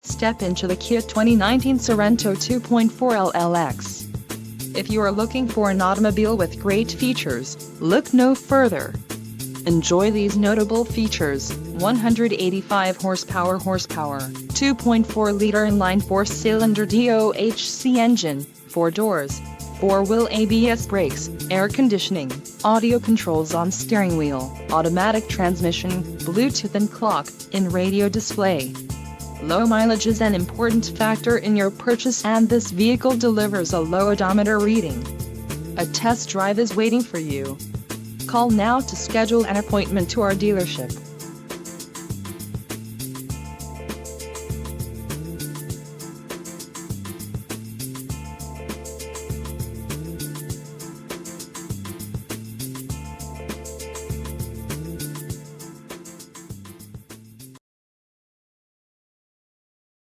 Step into the Kia 2019 Sorento 2.4 LLX. If you are looking for an automobile with great features, look no further. Enjoy these notable features: 185 horsepower, 2.4-liter inline four-cylinder DOHC engine, 4 doors, 4-wheel ABS brakes, air conditioning, audio controls on steering wheel, automatic transmission, Bluetooth and clock-in radio display. Low mileage is an important factor in your purchase, and this vehicle delivers a low odometer reading. A test drive is waiting for you. Call now to schedule an appointment to our dealership.